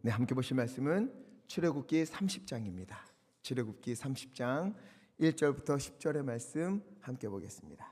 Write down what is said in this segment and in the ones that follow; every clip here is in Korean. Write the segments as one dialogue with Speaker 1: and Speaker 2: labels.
Speaker 1: 네, 함께 보실 말씀은 출애굽기 30장입니다. 출애굽기 30장 1절부터 10절의 말씀 함께 보겠습니다.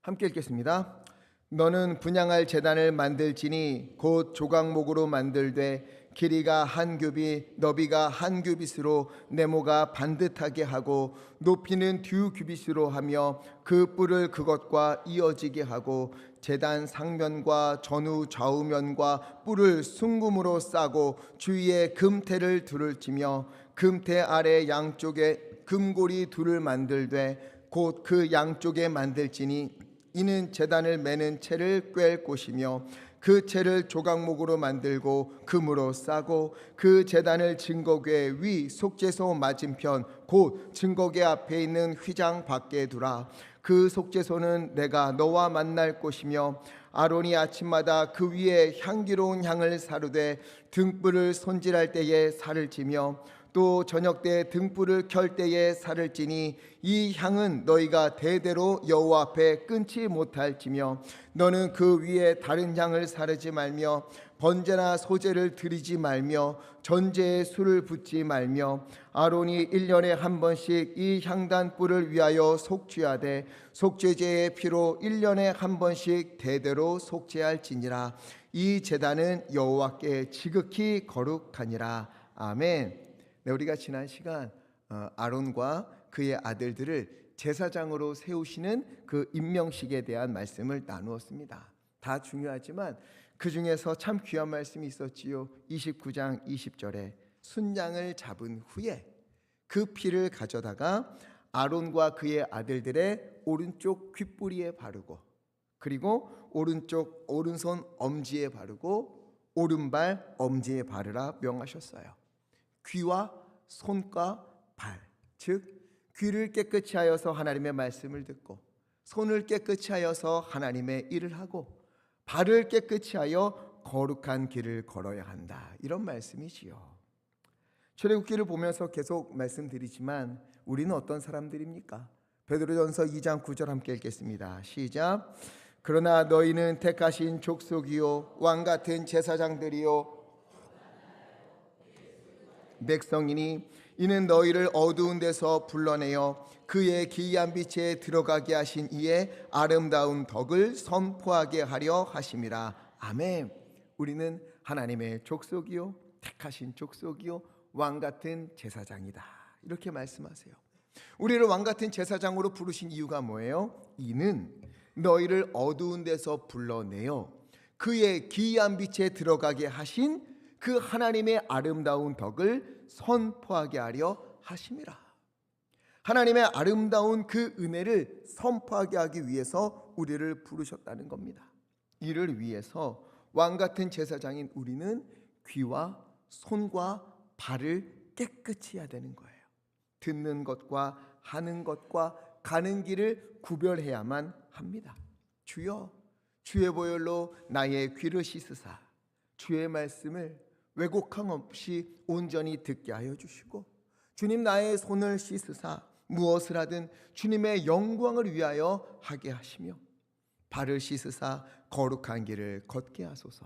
Speaker 1: 함께 읽겠습니다. 너는 분향할 제단을 만들지니 곧 조각목으로 만들되 길이가 한 규빗 너비가 한 규빗으로 네모가 반듯하게 하고 높이는 두 규빗으로 하며 그 뿔을 그것과 이어지게 하고 제단 상면과 전후 좌우면과 뿔을 순금으로 싸고 주위에 금테를 둘을 치며 금테 아래 양쪽에 금고리 둘을 만들되 곧 그 양쪽에 만들지니 이는 제단을 매는 채를 꿰을 곳이며 그 채를 조각목으로 만들고 금으로 싸고 그 제단을 증거궤 위 속죄소 맞은편 곧 증거궤 앞에 있는 휘장 밖에 두라. 그 속죄소는 내가 너와 만날 곳이며 아론이 아침마다 그 위에 향기로운 향을 사르되 등불을 손질할 때에 살을 찌며 또 저녁 때 등불을 켤 때에 살을 찌니 이 향은 너희가 대대로 여호와 앞에 끊지 못할지며 너는 그 위에 다른 향을 사르지 말며 번제나 소제를 드리지 말며 전제에 술을 붓지 말며 아론이 1년에 한 번씩 이 향단 뿔을 위하여 속죄하되 속죄제의 피로 1년에 한 번씩 대대로 속죄할지니라. 이 제단은 여호와께 지극히 거룩하니라. 아멘. 네, 우리가 지난 시간 아론과 그의 아들들을 제사장으로 세우시는 그 임명식에 대한 말씀을 나누었습니다. 다 중요하지만 그 중에서 참 귀한 말씀이 있었지요. 29장 20절에 순양을 잡은 후에 그 피를 가져다가 아론과 그의 아들들의 오른쪽 귓부리에 바르고 그리고 오른손 엄지에 바르고 오른발 엄지에 바르라 명하셨어요. 귀와 손과 발, 즉 귀를 깨끗이 하여서 하나님의 말씀을 듣고 손을 깨끗이 하여서 하나님의 일을 하고 발을 깨끗이 하여 거룩한 길을 걸어야 한다. 이런 말씀이지요. 출애굽기를 보면서 계속 말씀드리지만 우리는 어떤 사람들입니까? 베드로전서 2장 9절 함께 읽겠습니다. 시작. 그러나 너희는 택하신 족속이요 왕같은 제사장들이요 백성이니 이는 너희를 어두운 데서 불러내어 그의 기이한 빛에 들어가게 하신 이의 아름다운 덕을 선포하게 하려 하심이라. 아멘. 우리는 하나님의 족속이요 택하신 족속이요 왕같은 제사장이다. 이렇게 말씀하세요. 우리를 왕같은 제사장으로 부르신 이유가 뭐예요? 이는 너희를 어두운 데서 불러내어 그의 기이한 빛에 들어가게 하신 그 하나님의 아름다운 덕을 선포하게 하려 하심이라. 하나님의 아름다운 그 은혜를 선포하게 하기 위해서 우리를 부르셨다는 겁니다. 이를 위해서 왕같은 제사장인 우리는 귀와 손과 발을 깨끗이 해야 되는 거예요. 듣는 것과 하는 것과 가는 길을 구별해야만 합니다. 주여 주의 보혈로 나의 귀를 씻으사 주의 말씀을 왜곡함 없이 온전히 듣게 하여 주시고 주님 나의 손을 씻으사 무엇을 하든 주님의 영광을 위하여 하게 하시며 발을 씻으사 거룩한 길을 걷게 하소서.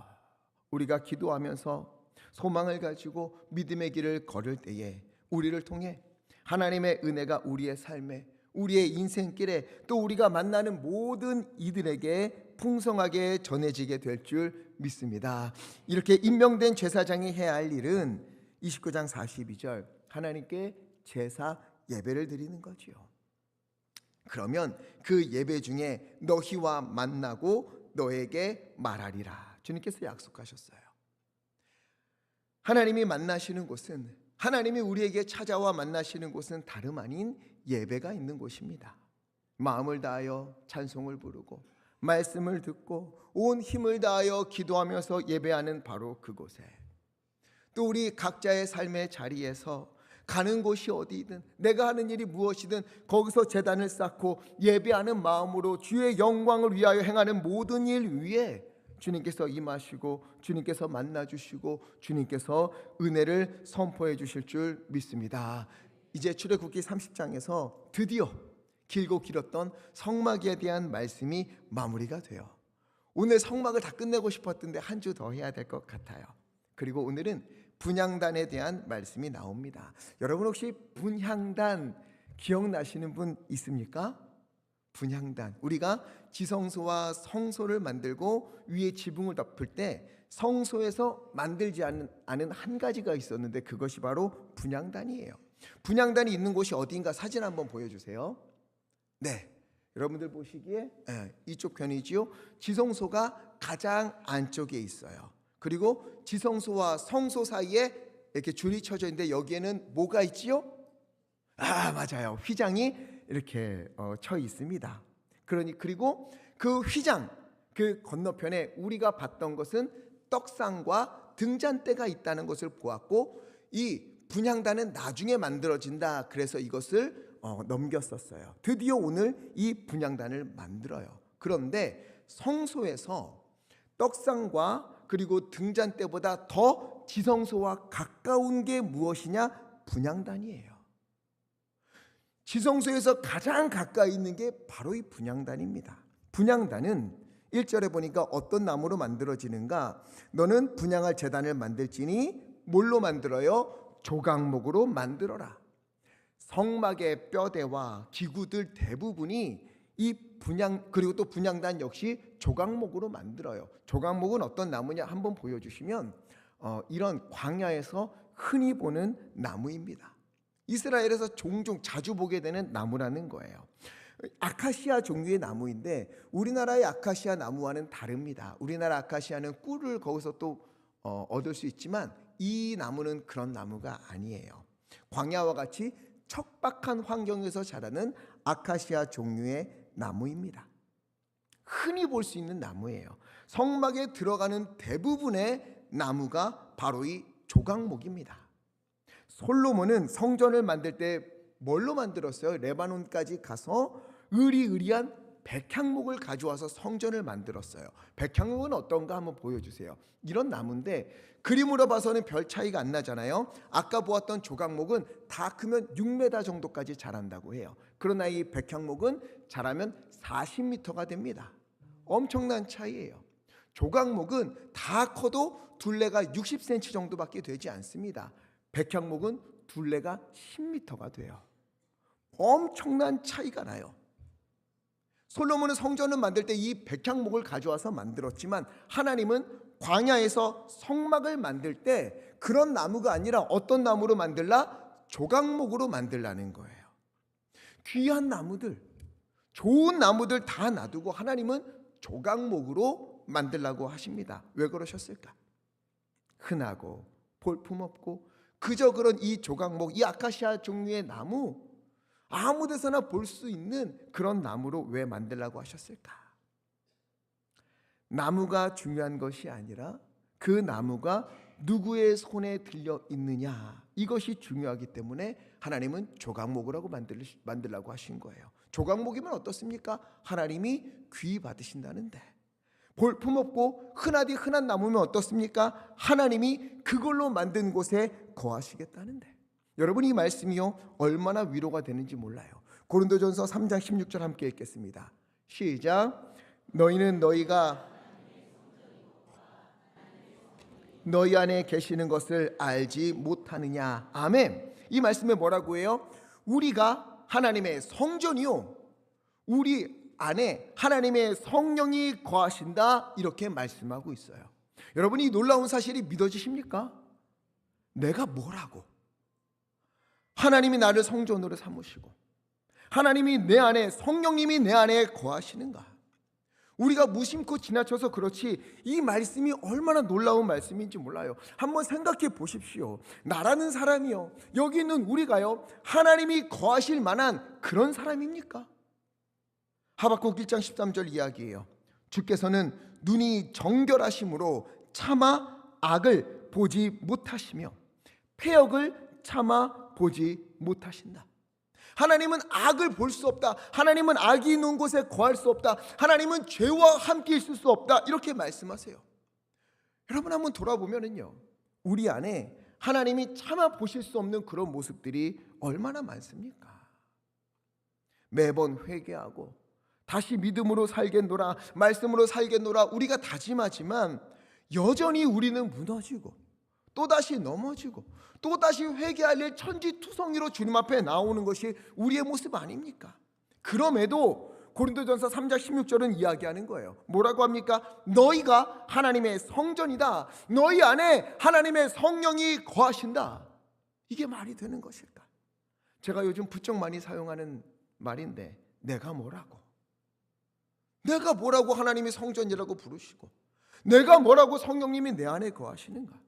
Speaker 1: 우리가 기도하면서 소망을 가지고 믿음의 길을 걸을 때에 우리를 통해 하나님의 은혜가 우리의 삶에 우리의 인생길에 또 우리가 만나는 모든 이들에게 풍성하게 전해지게 될 줄 믿습니다. 이렇게 임명된 제사장이 해야 할 일은 29장 42절 하나님께 제사 예배를 드리는 거지요. 그러면 그 예배 중에 너희와 만나고 너에게 말하리라. 주님께서 약속하셨어요. 하나님이 만나시는 곳은 하나님이 우리에게 찾아와 만나시는 곳은 다름 아닌 예배가 있는 곳입니다. 마음을 다하여 찬송을 부르고 말씀을 듣고 온 힘을 다하여 기도하면서 예배하는 바로 그곳에 또 우리 각자의 삶의 자리에서 가는 곳이 어디든 내가 하는 일이 무엇이든 거기서 제단을 쌓고 예배하는 마음으로 주의 영광을 위하여 행하는 모든 일 위에 주님께서 임하시고 주님께서 만나주시고 주님께서 은혜를 선포해 주실 줄 믿습니다. 이제 출애굽기 30장에서 드디어 길고 길었던 성막에 대한 말씀이 마무리가 돼요. 오늘 성막을 다 끝내고 싶었던데 한 주 더 해야 될 것 같아요. 그리고 오늘은 분향단에 대한 말씀이 나옵니다. 여러분 혹시 분향단 기억나시는 분 있습니까? 분향단, 우리가 지성소와 성소를 만들고 위에 지붕을 덮을 때 성소에서 만들지 않은 한 가지가 있었는데 그것이 바로 분향단이에요. 분향단이 있는 곳이 어디인가 사진 한번 보여주세요. 네, 여러분들 보시기에 이쪽 편이지요. 지성소가 가장 안쪽에 있어요. 그리고 지성소와 성소 사이에 이렇게 줄이 쳐져 있는데 여기에는 뭐가 있지요? 맞아요. 휘장이 이렇게 쳐 있습니다. 그리고 그 휘장 그 건너편에 우리가 봤던 것은 떡상과 등잔대가 있다는 것을 보았고, 이 분향단은 나중에 만들어진다. 그래서 이것을 넘겼었어요. 드디어 오늘 이 분향단을 만들어요. 그런데 성소에서 떡상과 그리고 등잔대보다 더 지성소와 가까운 게 무엇이냐? 분향단이에요. 지성소에서 가장 가까이 있는 게 바로 이 분향단입니다. 분향단은 1절에 보니까 어떤 나무로 만들어지는가? 너는 분향할 제단을 만들지니 뭘로 만들어요? 조각목으로 만들어라. 성막의 뼈대와 기구들 대부분이 이 분향, 그리고 또 분향단 역시 조각목으로 만들어요. 조각목은 어떤 나무냐 한번 보여주시면 이런 광야에서 흔히 보는 나무입니다. 이스라엘에서 종종 자주 보게 되는 나무라는 거예요. 아카시아 종류의 나무인데 우리나라의 아카시아 나무와는 다릅니다. 우리나라 아카시아는 꿀을 거기서 또 얻을 수 있지만 이 나무는 그런 나무가 아니에요. 광야와 같이 척박한 환경에서 자라는 아카시아 종류의 나무입니다. 흔히 볼 수 있는 나무예요. 성막에 들어가는 대부분의 나무가 바로 이 조각목입니다. 솔로몬은 성전을 만들 때 뭘로 만들었어요? 레바논까지 가서 으리으리한 백향목을 가져와서 성전을 만들었어요. 백향목은 어떤가 한번 보여주세요. 이런 나무인데 그림으로 봐서는 별 차이가 안 나잖아요. 아까 보았던 조각목은 다 크면 6m 정도까지 자란다고 해요. 그러나 이 백향목은 자라면 40m가 됩니다. 엄청난 차이예요. 조각목은 다 커도 둘레가 60cm 정도밖에 되지 않습니다. 백향목은 둘레가 10m가 돼요. 엄청난 차이가 나요. 솔로몬은 성전을 만들 때 이 백향목을 가져와서 만들었지만 하나님은 광야에서 성막을 만들 때 그런 나무가 아니라 어떤 나무로 만들라? 조각목으로 만들라는 거예요. 귀한 나무들, 좋은 나무들 다 놔두고 하나님은 조각목으로 만들라고 하십니다. 왜 그러셨을까? 흔하고 볼품없고 그저 그런 이 조각목, 이 아카시아 종류의 나무, 아무 데서나 볼 수 있는 그런 나무로 왜 만들라고 하셨을까? 나무가 중요한 것이 아니라 그 나무가 누구의 손에 들려 있느냐, 이것이 중요하기 때문에 하나님은 조각목이라고 만들라고 하신 거예요. 조각목이면 어떻습니까? 하나님이 귀 받으신다는데, 볼품없고 흔하디 흔한 나무면 어떻습니까? 하나님이 그걸로 만든 곳에 거하시겠다는데. 여러분, 이 말씀이요 얼마나 위로가 되는지 몰라요. 고린도전서 3장 16절 함께 읽겠습니다. 시작. 너희는 너희가 너희 안에 계시는 것을 알지 못하느냐. 아멘. 이 말씀에 뭐라고 해요? 우리가 하나님의 성전이요, 우리 안에 하나님의 성령이 거하신다, 이렇게 말씀하고 있어요. 여러분, 이 놀라운 사실이 믿어지십니까? 내가 뭐라고? 하나님이 나를 성전으로 삼으시고 하나님이 내 안에, 성령님이 내 안에 거하시는가? 우리가 무심코 지나쳐서 그렇지 이 말씀이 얼마나 놀라운 말씀인지 몰라요. 한번 생각해 보십시오. 나라는 사람이요, 여기 있는 우리가요, 하나님이 거하실 만한 그런 사람입니까? 하박국 1장 13절 이야기예요. 주께서는 눈이 정결하심으로 차마 악을 보지 못하시며 패역을 차마 보지 못하신다. 하나님은 악을 볼 수 없다. 하나님은 악이 있는 곳에 거할 수 없다. 하나님은 죄와 함께 있을 수 없다. 이렇게 말씀하세요. 여러분, 한번 돌아보면은요, 우리 안에 하나님이 차마 보실 수 없는 그런 모습들이 얼마나 많습니까? 매번 회개하고 다시 믿음으로 살겠노라, 말씀으로 살겠노라 우리가 다짐하지만 여전히 우리는 무너지고 또다시 넘어지고 또다시 회개할 일 천지투성이로 주님 앞에 나오는 것이 우리의 모습 아닙니까? 그럼에도 고린도전서 3장 16절은 이야기하는 거예요. 뭐라고 합니까? 너희가 하나님의 성전이다. 너희 안에 하나님의 성령이 거하신다. 이게 말이 되는 것일까? 제가 요즘 부쩍 많이 사용하는 말인데, 내가 뭐라고 하나님이 성전이라고 부르시고, 내가 뭐라고 성령님이 내 안에 거하시는가?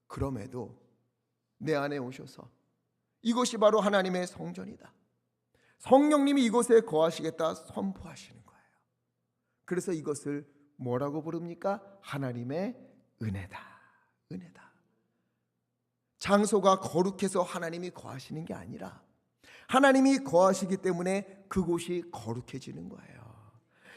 Speaker 1: 그럼에도 내 안에 오셔서 이곳이 바로 하나님의 성전이다, 성령님이 이곳에 거하시겠다 선포하시는 거예요. 그래서 이것을 뭐라고 부릅니까? 하나님의 은혜다. 은혜다. 장소가 거룩해서 하나님이 거하시는 게 아니라 하나님이 거하시기 때문에 그곳이 거룩해지는 거예요.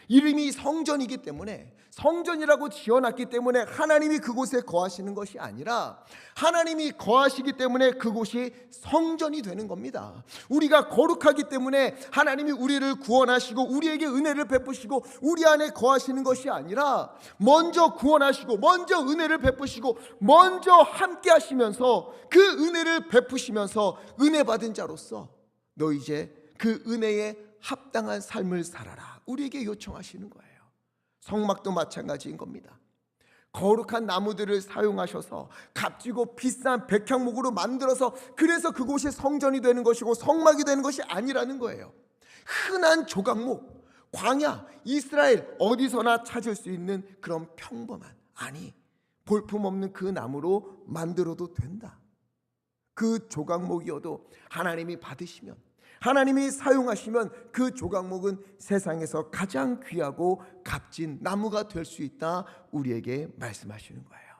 Speaker 1: 이름이 성전이기 때문에, 성전이라고 지어놨기 때문에 하나님이 그곳에 거하시는 것이 아니라 하나님이 거하시기 때문에 그곳이 성전이 되는 겁니다. 우리가 거룩하기 때문에 하나님이 우리를 구원하시고 우리에게 은혜를 베푸시고 우리 안에 거하시는 것이 아니라, 먼저 구원하시고 먼저 은혜를 베푸시고 먼저 함께 하시면서 그 은혜를 베푸시면서 은혜 받은 자로서 너 이제 그 은혜에 합당한 삶을 살아라, 우리에게 요청하시는 거예요. 성막도 마찬가지인 겁니다. 거룩한 나무들을 사용하셔서 값지고 비싼 백향목으로 만들어서, 그래서 그곳이 성전이 되는 것이고 성막이 되는 것이 아니라는 거예요. 흔한 조각목, 광야, 이스라엘 어디서나 찾을 수 있는 그런 평범한, 아니 볼품없는 그 나무로 만들어도 된다. 그 조각목이어도 하나님이 받으시면, 하나님이 사용하시면 그 조각목은 세상에서 가장 귀하고 값진 나무가 될 수 있다, 우리에게 말씀하시는 거예요.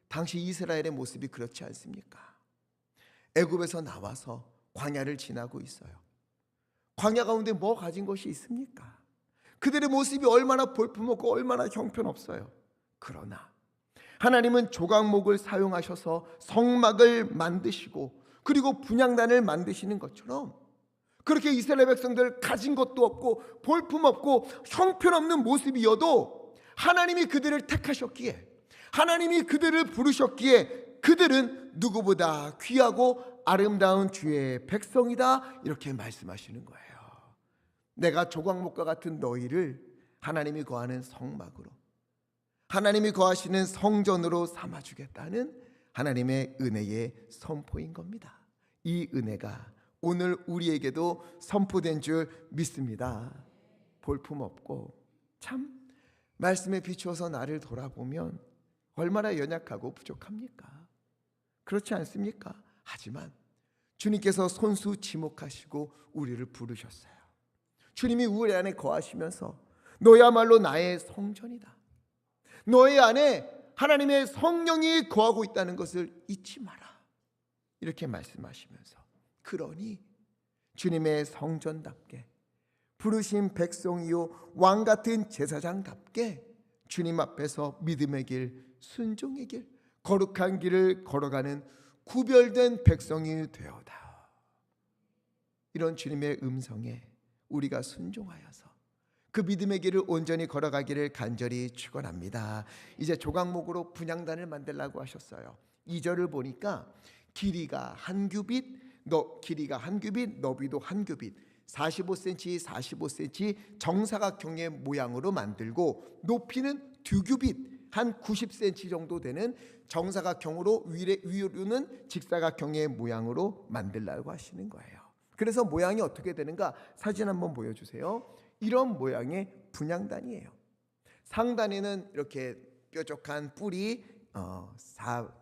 Speaker 1: 당시 이스라엘의 모습이 그렇지 않습니까? 애굽에서 나와서 광야를 지나고 있어요. 광야 가운데 뭐 가진 것이 있습니까? 그들의 모습이 얼마나 볼품없고 얼마나 형편없어요. 그러나 하나님은 조각목을 사용하셔서 성막을 만드시고 그리고 분향단을 만드시는 것처럼, 그렇게 이스라엘 백성들 가진 것도 없고 볼품없고 형편없는 모습이어도 하나님이 그들을 택하셨기에, 하나님이 그들을 부르셨기에 그들은 누구보다 귀하고 아름다운 주의 백성이다, 이렇게 말씀하시는 거예요. 내가 조각목과 같은 너희를 하나님이 거하는 성막으로, 하나님이 거하시는 성전으로 삼아주겠다는 하나님의 은혜의 선포인 겁니다. 이 은혜가 오늘 우리에게도 선포된 줄 믿습니다. 볼품없고 참 말씀에 비추어서 나를 돌아보면 얼마나 연약하고 부족합니까? 그렇지 않습니까? 하지만 주님께서 손수 지목하시고 우리를 부르셨어요. 주님이 우리 안에 거하시면서 너야말로 나의 성전이다, 너의 안에 하나님의 성령이 거하고 있다는 것을 잊지 마라, 이렇게 말씀하시면서, 그러니 주님의 성전답게 부르신 백성이요 왕같은 제사장답게 주님 앞에서 믿음의 길, 순종의 길, 거룩한 길을 걸어가는 구별된 백성이 되어다. 이런 주님의 음성에 우리가 순종하여서 그 믿음의 길을 온전히 걸어가기를 간절히 축원합니다. 이제 조각목으로 분향단을 만들라고 하셨어요. 2절을 보니까 길이가 한 규빗, 너비도 한 규빗, 45cm, 45cm 정사각형의 모양으로 만들고 높이는 2규빗, 한 90cm 정도 되는 정사각형으로, 위로는 직사각형의 모양으로 만들라고 하시는 거예요. 그래서 모양이 어떻게 되는가? 사진 한번 보여주세요. 이런 모양의 분향단이에요. 상단에는 이렇게 뾰족한 뿔이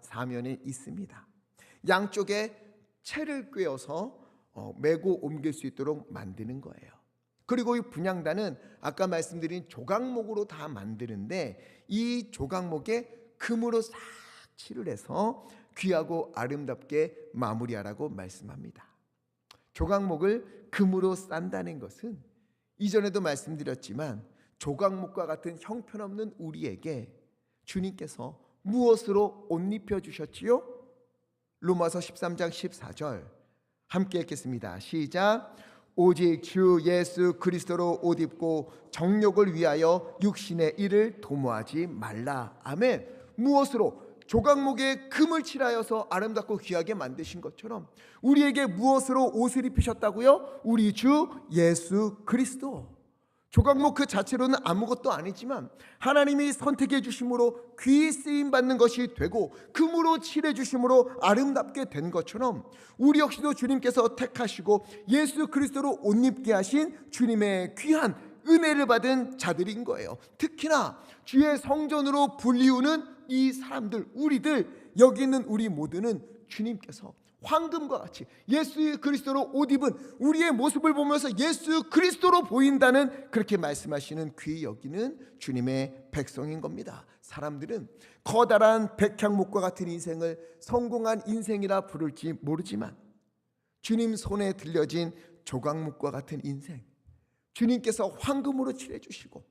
Speaker 1: 사면에 있습니다. 양쪽에 채를 꿰어서 메고 옮길 수 있도록 만드는 거예요. 그리고 이 분향단은 아까 말씀드린 조각목으로 다 만드는데, 이 조각목에 금으로 싹 칠을 해서 귀하고 아름답게 마무리하라고 말씀합니다. 조각목을 금으로 싼다는 것은 이전에도 말씀드렸지만 조각목과 같은 형편없는 우리에게 주님께서 무엇으로 옷 입혀 주셨지요? 로마서 13장 14절 함께 읽겠습니다. 시작. 오직 주 예수 그리스도로 옷 입고 정욕을 위하여 육신의 일을 도모하지 말라. 아멘. 무엇으로? 조각목에 금을 칠하여서 아름답고 귀하게 만드신 것처럼 우리에게 무엇으로 옷을 입히셨다고요? 우리 주 예수 그리스도. 조각목 그 자체로는 아무것도 아니지만 하나님이 선택해 주심으로 귀히 쓰임 받는 것이 되고 금으로 칠해 주심으로 아름답게 된 것처럼 우리 역시도 주님께서 택하시고 예수 그리스도로 옷 입게 하신 주님의 귀한 은혜를 받은 자들인 거예요. 특히나 주의 성전으로 불리우는 이 사람들, 우리들, 여기 있는 우리 모두는 주님께서 황금과 같이 예수 그리스도로 옷 입은 우리의 모습을 보면서 예수 그리스도로 보인다는, 그렇게 말씀하시는 귀히 여기는 주님의 백성인 겁니다. 사람들은 커다란 백향목과 같은 인생을 성공한 인생이라 부를지 모르지만 주님 손에 들려진 조각목과 같은 인생, 주님께서 황금으로 칠해주시고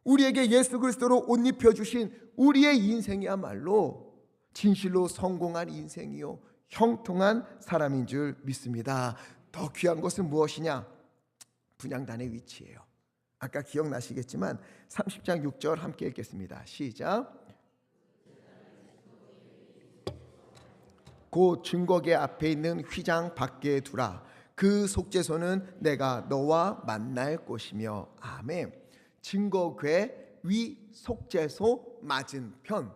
Speaker 1: 우리에게 예수 그리스도로 옷 입혀주신 우리의 인생이야말로 진실로 성공한 인생이요 형통한 사람인 줄 믿습니다. 더 귀한 것은 무엇이냐? 분향단의 위치예요. 아까 기억나시겠지만 30장 6절 함께 읽겠습니다. 시작. 곧 증거궤 앞에 있는 휘장 밖에 두라. 그 속죄소는 내가 너와 만날 곳이며. 아멘. 증거궤 위 속죄소 맞은편,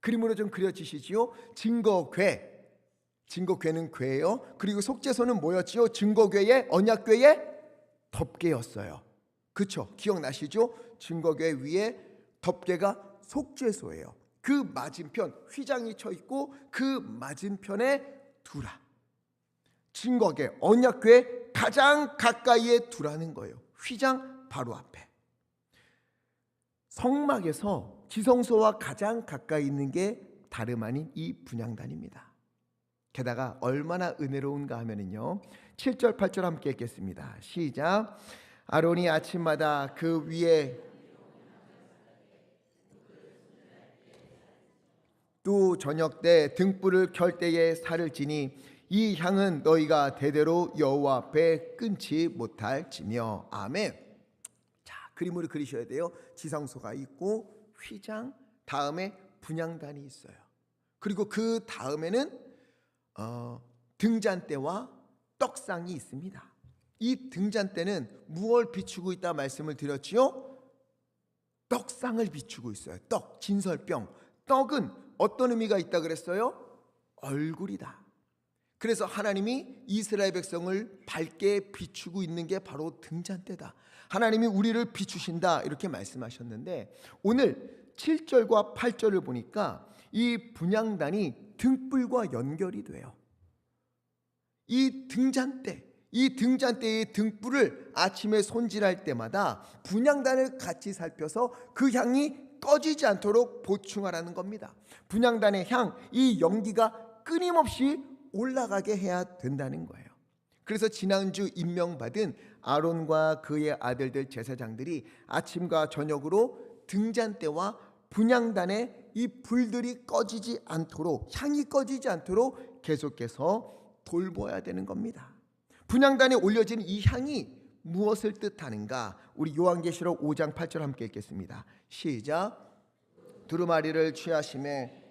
Speaker 1: 그림으로 좀 그려지시지요? 증거궤, 증거궤는 궤예요. 그리고 속죄소는 뭐였지요? 증거궤의 언약궤의 덮개였어요. 그렇죠? 기억나시죠? 증거궤 위에 덮개가 속죄소예요. 그 맞은편 휘장이 쳐 있고 그 맞은편에 두라. 증거궤 언약궤 가장 가까이에 두라는 거예요. 휘장 바로 앞에. 성막에서 지성소와 가장 가까이 있는 게 다름 아닌 이 분향단입니다. 게다가 얼마나 은혜로운가 하면은요, 7절 8절 함께 읽겠습니다. 시작. 아론이 아침마다 그 위에 또 저녁 때 등불을 켤 때에 살을 지니 이 향은 너희가 대대로 여호와 앞에 끊지 못할지며. 아멘. 자, 그림으로 그리셔야 돼요. 지성소가 있고 휘장, 다음에 분향단이 있어요. 그리고 그 다음에는 등잔대와 떡상이 있습니다. 이 등잔대는 무엇을 비추고 있다 말씀을 드렸지요? 떡상을 비추고 있어요. 떡, 진설병. 떡은 어떤 의미가 있다 그랬어요? 얼굴이다. 그래서 하나님이 이스라엘 백성을 밝게 비추고 있는 게 바로 등잔대다. 하나님이 우리를 비추신다, 이렇게 말씀하셨는데 오늘 7절과 8절을 보니까 이 분향단이 등불과 연결이 돼요. 이 등잔대의 등불을 아침에 손질할 때마다 분향단을 같이 살펴서 그 향이 꺼지지 않도록 보충하라는 겁니다. 분향단의 향, 이 연기가 끊임없이 올라가게 해야 된다는 거예요. 그래서 지난주 임명받은 아론과 그의 아들들 제사장들이 아침과 저녁으로 등잔대와 분향단에 이 불들이 꺼지지 않도록, 향이 꺼지지 않도록 계속해서 돌보아야 되는 겁니다. 분향단에 올려진 이 향이 무엇을 뜻하는가? 우리 요한계시록 5장 8절 함께 읽겠습니다. 시작. 두루마리를 취하심에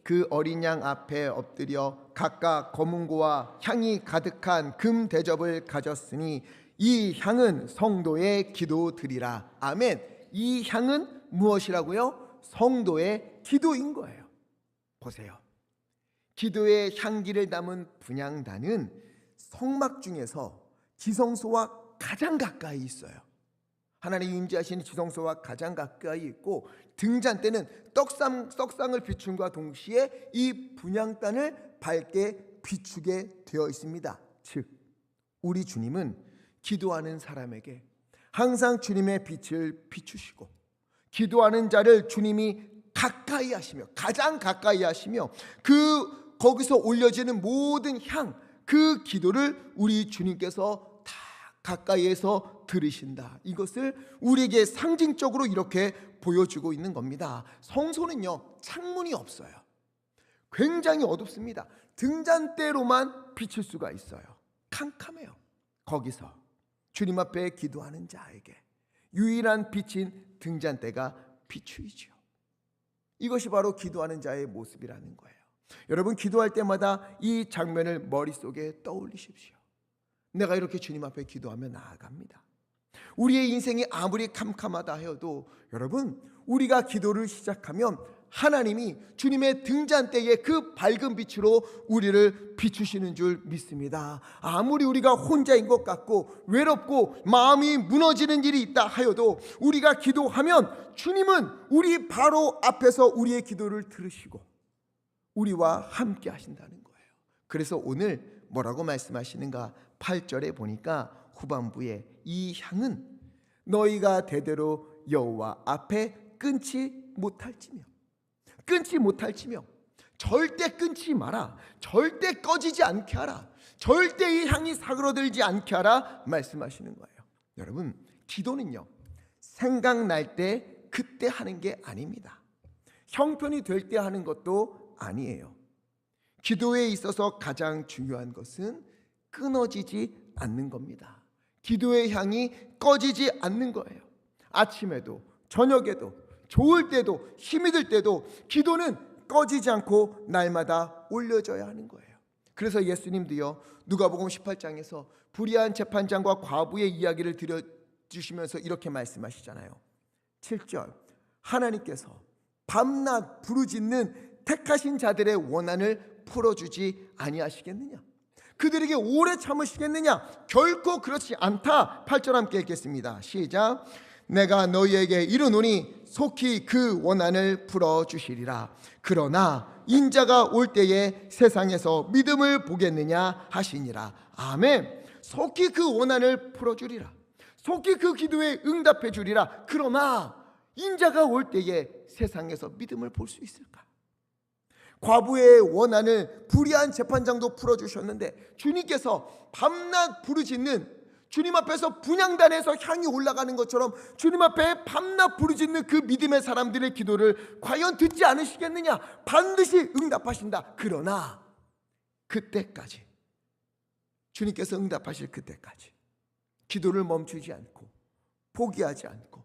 Speaker 1: 그 어린 양 앞에 엎드려 각각 검은고와 향이 가득한 금 대접을 가졌으니 이 향은 성도의 기도드리라. 아멘. 이 향은 무엇이라고요? 성도의 기도인 거예요. 보세요. 기도의 향기를 담은 분향단은 성막 중에서 지성소와 가장 가까이 있어요. 하나님 임재하시는 지성소와 가장 가까이 있고, 등잔대는 떡상을 비춘과 동시에 이 분향단을 밝게 비추게 되어 있습니다. 즉 우리 주님은 기도하는 사람에게 항상 주님의 빛을 비추시고, 기도하는 자를 주님이 가까이 하시며, 가장 가까이 하시며, 거기서 올려지는 모든 향, 그 기도를 우리 주님께서 다 가까이에서 들으신다. 이것을 우리에게 상징적으로 이렇게 보여주고 있는 겁니다. 성소는요, 창문이 없어요. 굉장히 어둡습니다. 등잔대로만 비칠 수가 있어요. 캄캄해요. 거기서 주님 앞에 기도하는 자에게 유일한 빛인 등잔대가 비추이죠. 이것이 바로 기도하는 자의 모습이라는 거예요. 여러분, 기도할 때마다 이 장면을 머릿속에 떠올리십시오. 내가 이렇게 주님 앞에 기도하며 나아갑니다. 우리의 인생이 아무리 캄캄하다 해도 여러분, 우리가 기도를 시작하면 하나님이 주님의 등잔대에 그 밝은 빛으로 우리를 비추시는 줄 믿습니다. 아무리 우리가 혼자인 것 같고 외롭고 마음이 무너지는 일이 있다 하여도 우리가 기도하면 주님은 우리 바로 앞에서 우리의 기도를 들으시고 우리와 함께 하신다는 거예요. 그래서 오늘 뭐라고 말씀하시는가? 8절에 보니까 후반부에 이 향은 너희가 대대로 여호와 앞에 끊지 못할지며, 끊지 못할지며, 절대 끊지 마라, 절대 꺼지지 않게 하라, 절대 이 향이 사그러들지 않게 하라 말씀하시는 거예요. 여러분, 기도는요 생각날 때 그때 하는 게 아닙니다. 형편이 될 때 하는 것도 아니에요. 기도에 있어서 가장 중요한 것은 끊어지지 않는 겁니다. 기도의 향이 꺼지지 않는 거예요. 아침에도 저녁에도 좋을 때도 힘이 들 때도 기도는 꺼지지 않고 날마다 올려져야 하는 거예요. 그래서 예수님도요 누가복음 18장에서 불의한 재판장과 과부의 이야기를 들려주시면서 이렇게 말씀하시잖아요. 7절, 하나님께서 밤낮 부르짖는 택하신 자들의 원한을 풀어주지 아니하시겠느냐? 그들에게 오래 참으시겠느냐? 결코 그렇지 않다. 8절 함께 읽겠습니다. 시작. 내가 너희에게 이르노니 속히 그 원한을 풀어주시리라. 그러나 인자가 올 때에 세상에서 믿음을 보겠느냐 하시니라. 아멘. 속히 그 원한을 풀어주리라. 속히 그 기도에 응답해 주리라. 그러나 인자가 올 때에 세상에서 믿음을 볼 수 있을까? 과부의 원한을 불의한 재판장도 풀어주셨는데 주님께서 밤낮 부르짖는, 주님 앞에서 분향단에서 향이 올라가는 것처럼 주님 앞에 밤낮 부르짖는 그 믿음의 사람들의 기도를 과연 듣지 않으시겠느냐? 반드시 응답하신다. 그러나 그때까지, 주님께서 응답하실 그때까지 기도를 멈추지 않고 포기하지 않고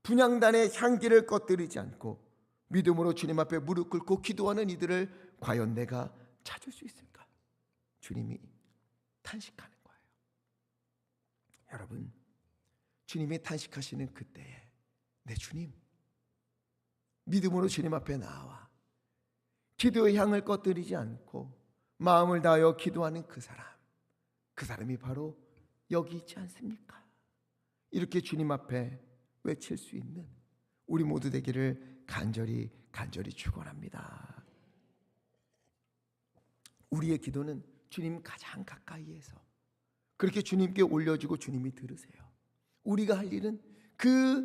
Speaker 1: 분향단의 향기를 꺼뜨리지 않고 믿음으로 주님 앞에 무릎 꿇고 기도하는 이들을 과연 내가 찾을 수 있을까? 주님이 탄식하는 거예요. 여러분, 주님이 탄식하시는 그때에 내 주님, 믿음으로 주님 앞에 나와 기도의 향을 꺼뜨리지 않고 마음을 다하여 기도하는 그 사람이 바로 여기 있지 않습니까? 이렇게 주님 앞에 외칠 수 있는 우리 모두 되기를 간절히 축원합니다. 우리의 기도는 주님 가장 가까이에서 그렇게 주님께 올려주고 주님이 들으세요. 우리가 할 일은 그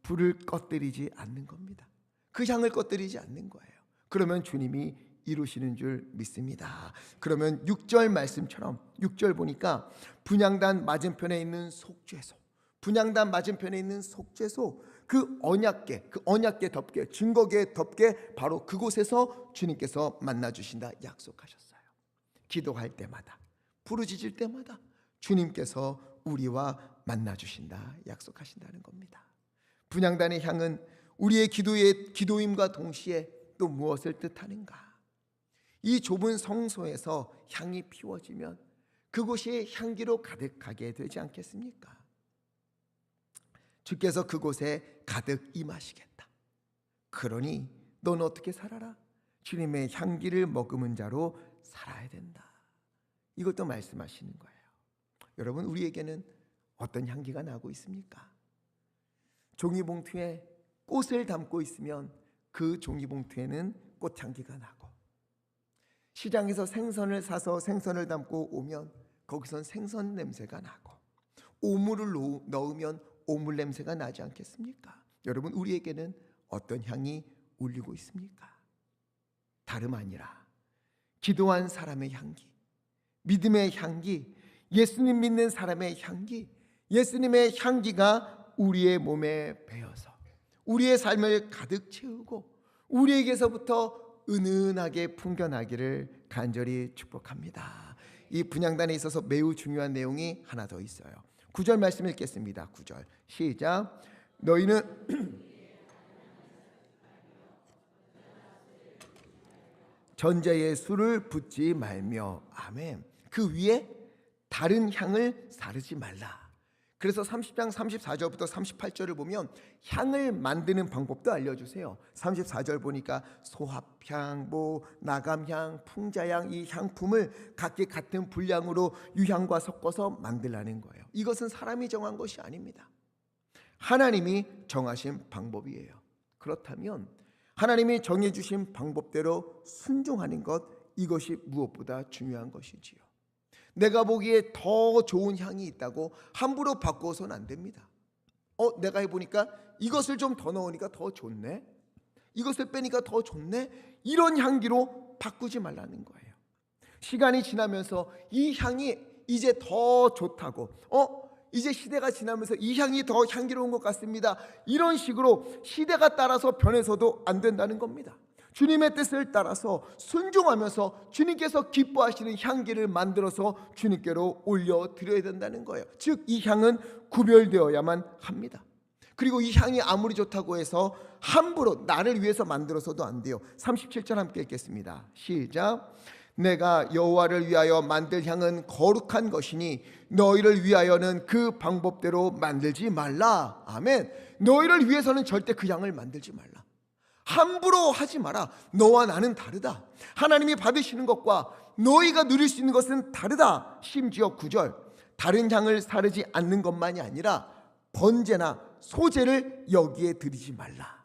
Speaker 1: 불을 꺼뜨리지 않는 겁니다. 그 향을 꺼뜨리지 않는 거예요. 그러면 주님이 이루시는 줄 믿습니다. 그러면 6절 말씀처럼 6절 보니까 분향단 맞은편에 있는 속죄소, 분향단 맞은편에 있는 속죄소, 그 언약궤 덮개, 증거궤 덮개, 바로 그곳에서 주님께서 만나주신다 약속하셨어요. 기도할 때마다, 부르짖을 때마다 주님께서 우리와 만나주신다 약속하신다는 겁니다. 분향단의 향은 우리의 기도임과 동시에 또 무엇을 뜻하는가? 이 좁은 성소에서 향이 피워지면 그곳이 향기로 가득하게 되지 않겠습니까? 주께서 그곳에 가득 임하시겠다. 그러니 넌 어떻게 살아라? 주님의 향기를 머금은 자로 살아야 된다. 이것도 말씀하시는 거예요. 여러분, 우리에게는 어떤 향기가 나고 있습니까? 종이봉투에 꽃을 담고 있으면 그 종이봉투에는 꽃향기가 나고, 시장에서 생선을 사서 생선을 담고 오면 거기선 생선 냄새가 나고, 오물을 넣으면 오물 냄새가 나지 않겠습니까? 여러분, 우리에게는 어떤 향이 울리고 있습니까? 다름 아니라 기도한 사람의 향기, 믿음의 향기, 예수님 믿는 사람의 향기, 예수님의 향기가 우리의 몸에 배어서 우리의 삶을 가득 채우고 우리에게서부터 은은하게 풍겨나기를 간절히 축복합니다. 이 분향단에 있어서 매우 중요한 내용이 하나 더 있어요. 9절 말씀 읽겠습니다. 9절 시작. 너희는 전자에 술을 붓지 말며. 아멘. 그 위에 다른 향을 사르지 말라. 그래서 30장 34절부터 38절을 보면 향을 만드는 방법도 알려주세요. 34절 보니까 소합향, 나감향, 풍자향, 이 향품을 각기 같은 분량으로 유향과 섞어서 만들라는 거예요. 이것은 사람이 정한 것이 아닙니다. 하나님이 정하신 방법이에요. 그렇다면 하나님이 정해주신 방법대로 순종하는 것, 이것이 무엇보다 중요한 것이지요. 내가 보기에 더 좋은 향이 있다고 함부로 바꿔서는 안 됩니다. 내가 해보니까 이것을 좀 더 넣으니까 더 좋네, 이것을 빼니까 더 좋네, 이런 향기로 바꾸지 말라는 거예요. 시간이 지나면서 이 향이 이제 더 좋다고, 이제 시대가 지나면서 이 향이 더 향기로운 것 같습니다, 이런 식으로 시대가 따라서 변해서도 안 된다는 겁니다. 주님의 뜻을 따라서 순종하면서 주님께서 기뻐하시는 향기를 만들어서 주님께로 올려드려야 된다는 거예요. 즉 이 향은 구별되어야만 합니다. 그리고 이 향이 아무리 좋다고 해서 함부로 나를 위해서 만들어서도 안 돼요. 37절 함께 읽겠습니다. 시작. 내가 여호와를 위하여 만들 향은 거룩한 것이니 너희를 위하여는 그 방법대로 만들지 말라. 아멘. 너희를 위해서는 절대 그 향을 만들지 말라. 함부로 하지 마라. 너와 나는 다르다. 하나님이 받으시는 것과 너희가 누릴 수 있는 것은 다르다. 심지어 9절, 다른 향을 사르지 않는 것만이 아니라 번제나 소제를 여기에 드리지 말라.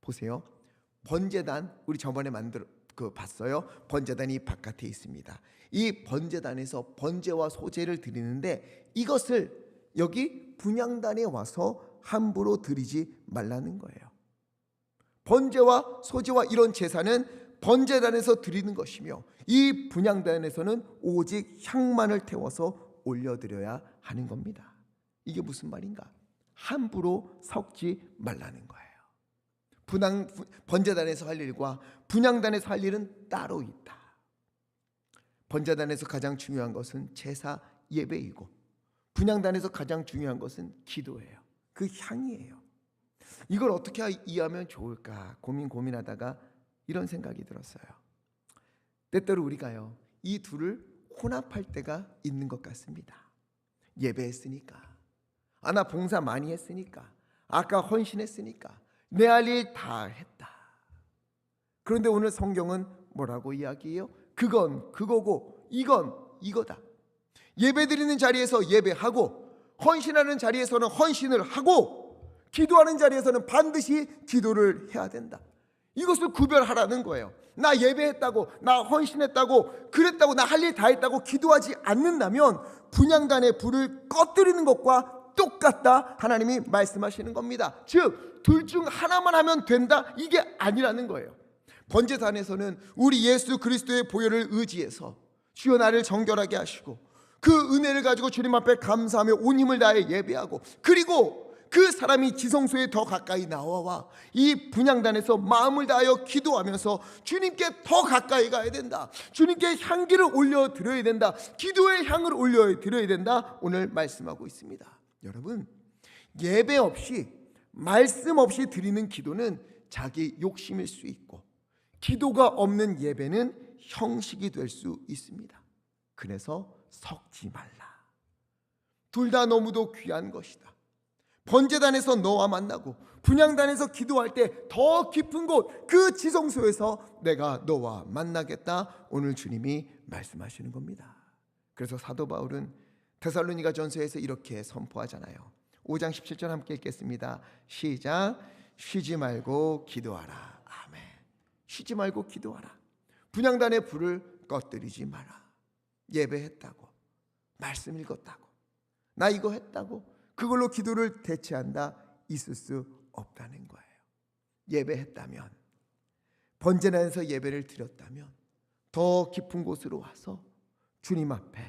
Speaker 1: 보세요. 번제단, 우리 저번에 봤어요. 번제단이 바깥에 있습니다. 이 번제단에서 번제와 소제를 드리는데 이것을 여기 분향단에 와서 함부로 드리지 말라는 거예요. 번제와 소제와 이런 제사는 번제단에서 드리는 것이며 이 분향단에서는 오직 향만을 태워서 올려드려야 하는 겁니다. 이게 무슨 말인가? 함부로 섞지 말라는 거예요. 번제단에서 할 일과 분향단에서 할 일은 따로 있다. 번제단에서 가장 중요한 것은 제사 예배이고 분향단에서 가장 중요한 것은 기도예요. 그 향이에요. 이걸 어떻게 이해하면 좋을까 고민하다가 이런 생각이 들었어요. 때때로 우리가요, 이 둘을 혼합할 때가 있는 것 같습니다. 예배했으니까, 나 봉사 많이 했으니까, 아까 헌신했으니까 내 할 일 다 했다. 그런데 오늘 성경은 뭐라고 이야기해요? 그건 그거고 이건 이거다. 예배드리는 자리에서 예배하고 헌신하는 자리에서는 헌신을 하고 기도하는 자리에서는 반드시 기도를 해야 된다. 이것을 구별하라는 거예요. 나 예배했다고, 나 헌신했다고, 그랬다고, 나 할 일 다 했다고 기도하지 않는다면 분향단의 불을 꺼뜨리는 것과 똑같다, 하나님이 말씀하시는 겁니다. 즉 둘 중 하나만 하면 된다, 이게 아니라는 거예요. 번제단에서는 우리 예수 그리스도의 보혈을 의지해서 주여 나를 정결하게 하시고 그 은혜를 가지고 주님 앞에 감사하며 온 힘을 다해 예배하고, 그리고 그 사람이 지성소에 더 가까이 나와와 이 분향단에서 마음을 다하여 기도하면서 주님께 더 가까이 가야 된다. 주님께 향기를 올려드려야 된다. 기도의 향을 올려드려야 된다. 오늘 말씀하고 있습니다. 여러분, 예배 없이 말씀 없이 드리는 기도는 자기 욕심일 수 있고 기도가 없는 예배는 형식이 될 수 있습니다. 그래서 섞지 말라. 둘 다 너무도 귀한 것이다. 번제단에서 너와 만나고 분향단에서 기도할 때 더 깊은 곳, 그 지성소에서 내가 너와 만나겠다, 오늘 주님이 말씀하시는 겁니다. 그래서 사도 바울은 데살로니가 전서에서 이렇게 선포하잖아요. 5장 17절 함께 읽겠습니다. 시작. 쉬지 말고 기도하라. 아멘. 쉬지 말고 기도하라. 분향단의 불을 꺼뜨리지 마라. 예배했다고, 말씀 읽었다고, 나 이거 했다고 그걸로 기도를 대체한다, 있을 수 없다는 거예요. 예배했다면, 번제단에서 예배를 드렸다면 더 깊은 곳으로 와서 주님 앞에,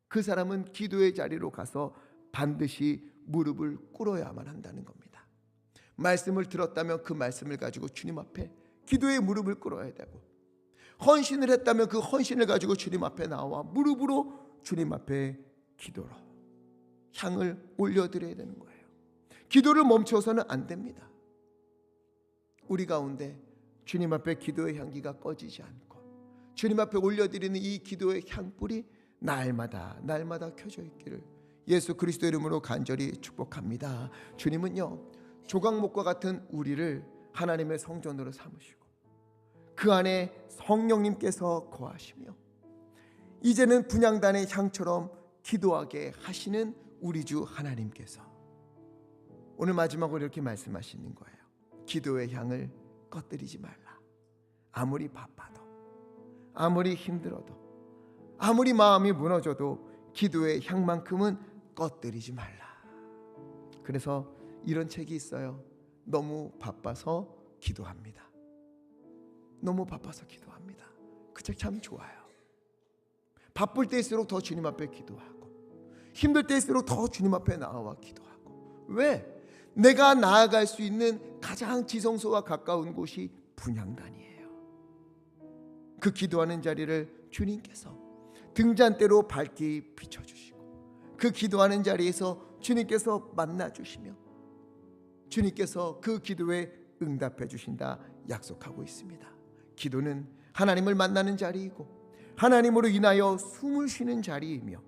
Speaker 1: 그 사람은 기도의 자리로 가서 반드시 무릎을 꿇어야만 한다는 겁니다. 말씀을 들었다면 그 말씀을 가지고 주님 앞에 기도의 무릎을 꿇어야 되고, 헌신을 했다면 그 헌신을 가지고 주님 앞에 나와 무릎으로 주님 앞에 기도로 향을 올려드려야 되는 거예요. 기도를 멈춰서는 안 됩니다. 우리 가운데 주님 앞에 기도의 향기가 꺼지지 않고 주님 앞에 올려드리는 이 기도의 향불이 날마다 켜져 있기를 예수 그리스도 이름으로 간절히 축복합니다. 주님은요, 조각목과 같은 우리를 하나님의 성전으로 삼으시고 그 안에 성령님께서 거하시며 이제는 분향단의 향처럼 기도하게 하시는 우리 주 하나님께서 오늘 마지막으로 이렇게 말씀하시는 거예요. 기도의 향을 꺼뜨리지 말라. 아무리 바빠도, 아무리 힘들어도, 아무리 마음이 무너져도 기도의 향만큼은 꺼뜨리지 말라. 그래서 이런 책이 있어요. 너무 바빠서 기도합니다. 너무 바빠서 기도합니다. 그 책 참 좋아요. 바쁠 때일수록 더 주님 앞에 기도하고, 힘들 때일수록 더 주님 앞에 나와 기도하고. 왜? 내가 나아갈 수 있는 가장 지성소와 가까운 곳이 분향단이에요. 그 기도하는 자리를 주님께서 등잔대로 밝게 비춰주시고, 그 기도하는 자리에서 주님께서 만나주시며 주님께서 그 기도에 응답해 주신다 약속하고 있습니다. 기도는 하나님을 만나는 자리이고 하나님으로 인하여 숨을 쉬는 자리이며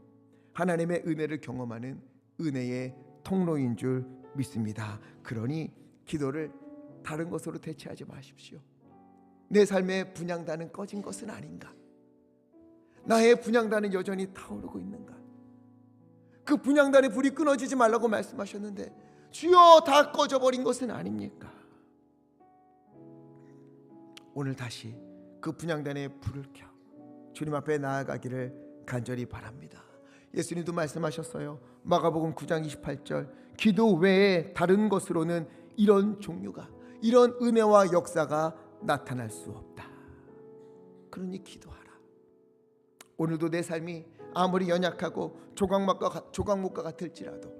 Speaker 1: 하나님의 은혜를 경험하는 은혜의 통로인 줄 믿습니다. 그러니 기도를 다른 것으로 대체하지 마십시오. 내 삶의 분향단은 꺼진 것은 아닌가? 나의 분향단은 여전히 타오르고 있는가? 그 분향단의 불이 끊어지지 말라고 말씀하셨는데 주여 다 꺼져버린 것은 아닙니까? 오늘 다시 그 분향단의 불을 켜 주님 앞에 나아가기를 간절히 바랍니다. 예수님도 말씀하셨어요. 마가복음 9장 28절, 기도 외에 다른 것으로는 이런 종류가, 이런 은혜와 역사가 나타날 수 없다. 그러니 기도하라. 오늘도 내 삶이 아무리 연약하고 조각목과 같을지라도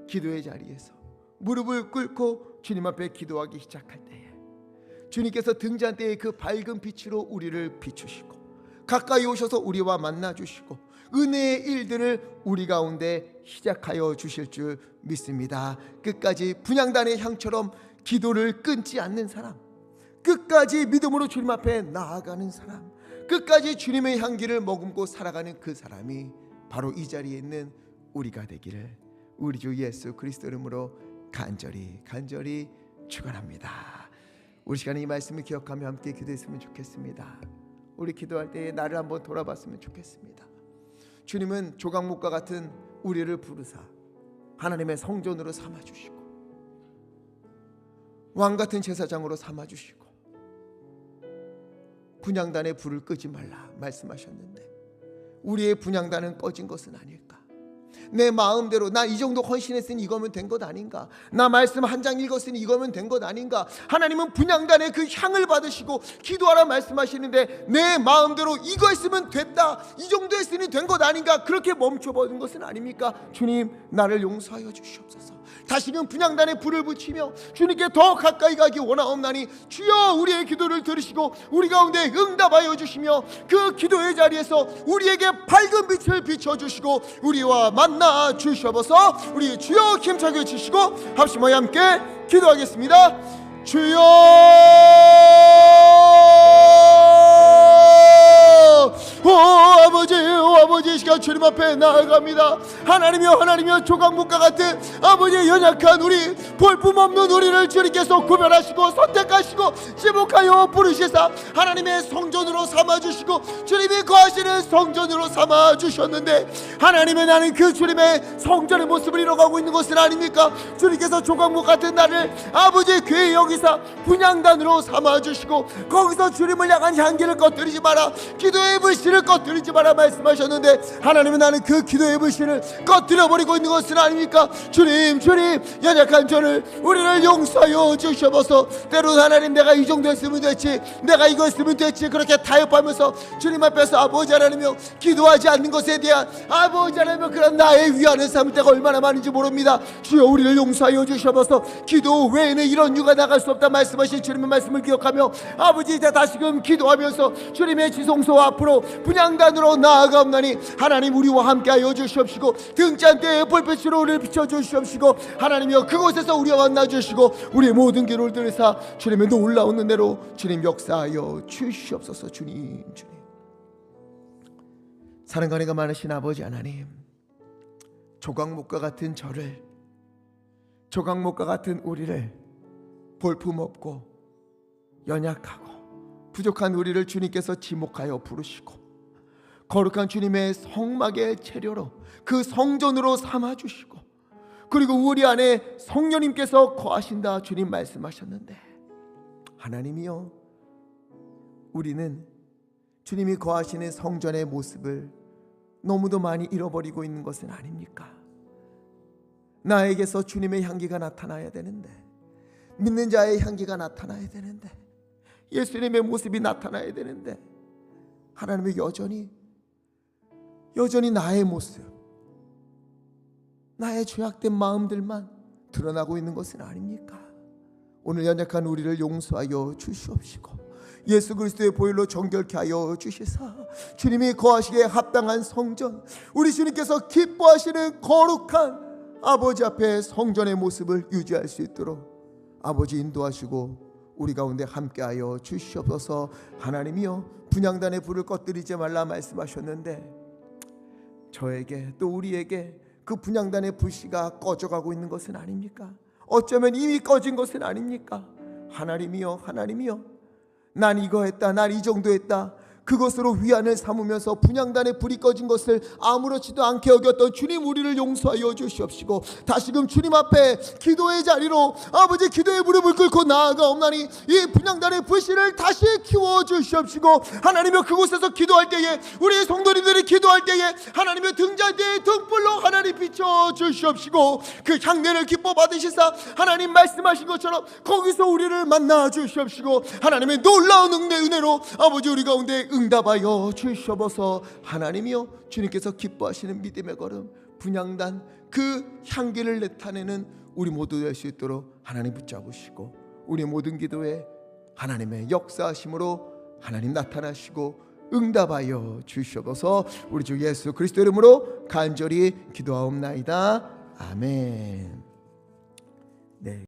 Speaker 1: 기도의 자리에서 무릎을 꿇고 주님 앞에 기도하기 시작할 때에 주님께서 등잔대의 그 밝은 빛으로 우리를 비추시고 가까이 오셔서 우리와 만나주시고 은혜의 일들을 우리 가운데 시작하여 주실 줄 믿습니다. 끝까지 분향단의 향처럼 기도를 끊지 않는 사람, 끝까지 믿음으로 주님 앞에 나아가는 사람, 끝까지 주님의 향기를 머금고 살아가는 그 사람이 바로 이 자리에 있는 우리가 되기를 우리 주 예수 그리스도 이름으로 간절히 축원합니다. 우리 시간에 이 말씀을 기억하며 함께 기도했으면 좋겠습니다. 우리 기도할 때에 나를 한번 돌아봤으면 좋겠습니다. 주님은 조각목과 같은 우리를 부르사 하나님의 성전으로 삼아주시고 왕같은 제사장으로 삼아주시고 분향단의 불을 끄지 말라 말씀하셨는데 우리의 분향단은 꺼진 것은 아닐까? 내 마음대로 나 이 정도 헌신했으니 이거면 된 것 아닌가? 나 말씀 한 장 읽었으니 이거면 된 것 아닌가? 하나님은 분향단의 그 향을 받으시고 기도하라 말씀하시는데 내 마음대로 이거 했으면 됐다, 이 정도 했으니 된 것 아닌가? 그렇게 멈춰버린 것은 아닙니까? 주님, 나를 용서하여 주시옵소서. 다시금 분향단에 불을 붙이며 주님께 더 가까이 가기 원하옵나니 주여 우리의 기도를 들으시고 우리 가운데 응답하여 주시며 그 기도의 자리에서 우리에게 밝은 빛을 비춰주시고 우리와 만나 주시옵소서. 우리 주여 힘차게 주시고 합심하여 함께 기도하겠습니다. 주여 아버지 이 시간 주님 앞에 나아갑니다. 하나님이여 조각목과 같은 아버지의 연약한 우리 볼품없는 우리를 주님께서 구별하시고 선택하시고 지목하여 부르시사 하나님의 성전으로 삼아주시고 주님이 거하시는 성전으로 삼아주셨는데 하나님의 나는 그 주님의 성전의 모습을 잃어가고 있는 것은 아닙니까? 주님께서 조각목 같은 나를 아버지의 괴 여기사 분향단으로 삼아주시고 거기서 주님을 향한 향기를 꺼뜨리지 마라, 기도의 불씨를 꺼뜨리지 마라 말씀하셨는데 하나님은 나는 그 기도의 불씨를 꺼뜨려버리고 있는 것은 아닙니까? 주님 연약한 저를 우리를 용서하여 주셔서 때로 하나님 내가 이 정도 했으면 됐지, 내가 이거 했으면 됐지 그렇게 타협하면서 주님 앞에서 아버지 하나님이여 기도하지 않는 것에 대한 아버지 하나님이여 그런 나의 위안을 삼을 때가 얼마나 많은지 모릅니다. 주여 우리를 용서하여 주셔서 기도 외에는 이런 유가 나갈 수 없다 말씀하신 주님의 말씀을 기억하며 아버지 이제 다시금 기도하면서 주님의 지성소 앞으로 분향단으로 나아가옵나니 하나님 우리와 함께하여 주시옵시고 등잔대의 불빛으로 우리를 비춰주시옵시고 하나님이여 그곳에서 우리와 만나주시고 우리의 모든 길을 들으사 주님의 놀라운 은혜로 주님 역사하여 주시옵소서. 주님 사랑과 은혜가 많으신 아버지 하나님, 조각목과 같은 저를, 조각목과 같은 우리를 볼품없고 연약하고 부족한 우리를 주님께서 지목하여 부르시고 거룩한 주님의 성막의 재료로 그 성전으로 삼아주시고, 그리고 우리 안에 성령님께서 거하신다 주님 말씀하셨는데, 하나님이여, 우리는 주님이 거하시는 성전의 모습을 너무도 많이 잃어버리고 있는 것은 아닙니까? 나에게서 주님의 향기가 나타나야 되는데, 믿는 자의 향기가 나타나야 되는데, 예수님의 모습이 나타나야 되는데, 하나님의 여전히 나의 모습, 나의 죄악된 마음들만 드러나고 있는 것은 아닙니까? 오늘 연약한 우리를 용서하여 주시옵시고 예수 그리스도의 보혈로 정결케 하여 주시사 주님이 거하시기에 합당한 성전, 우리 주님께서 기뻐하시는 거룩한 아버지 앞에 성전의 모습을 유지할 수 있도록 아버지 인도하시고 우리 가운데 함께하여 주시옵소서. 하나님이여, 분향단의 불을 꺼뜨리지 말라 말씀하셨는데, 저에게 또 우리에게 그 분향단의 불씨가 꺼져가고 있는 것은 아닙니까? 어쩌면 이미 꺼진 것은 아닙니까? 하나님이여, 하나님이여, 난 이거 했다, 난 이 정도 했다, 그것으로 위안을 삼으면서 분향단의 불이 꺼진 것을 아무렇지도 않게 여겼던 주님, 우리를 용서하여 주시옵시고 다시금 주님 앞에 기도의 자리로 아버지 기도의 무릎을 꿇고 나아가옵나니 이 분향단의 불씨를 다시 키워 주시옵시고, 하나님여, 그곳에서 기도할 때에 우리 성도님들이 기도할 때에 하나님의 등잔대의 등불로 하나님 비춰 주시옵시고 그 향내를 기뻐 받으시사 하나님 말씀하신 것처럼 거기서 우리를 만나 주시옵시고 하나님의 놀라운 은혜로 아버지 우리 가운데 응답하여 주시옵소서. 하나님이여, 주님께서 기뻐하시는 믿음의 걸음, 분향단 그 향기를 나타내는 우리 모두 될 수 있도록 하나님 붙잡으시고 우리 모든 기도에 하나님의 역사하심으로 하나님 나타나시고 응답하여 주시옵소서. 우리 주 예수 그리스도 이름으로 간절히 기도하옵나이다. 아멘.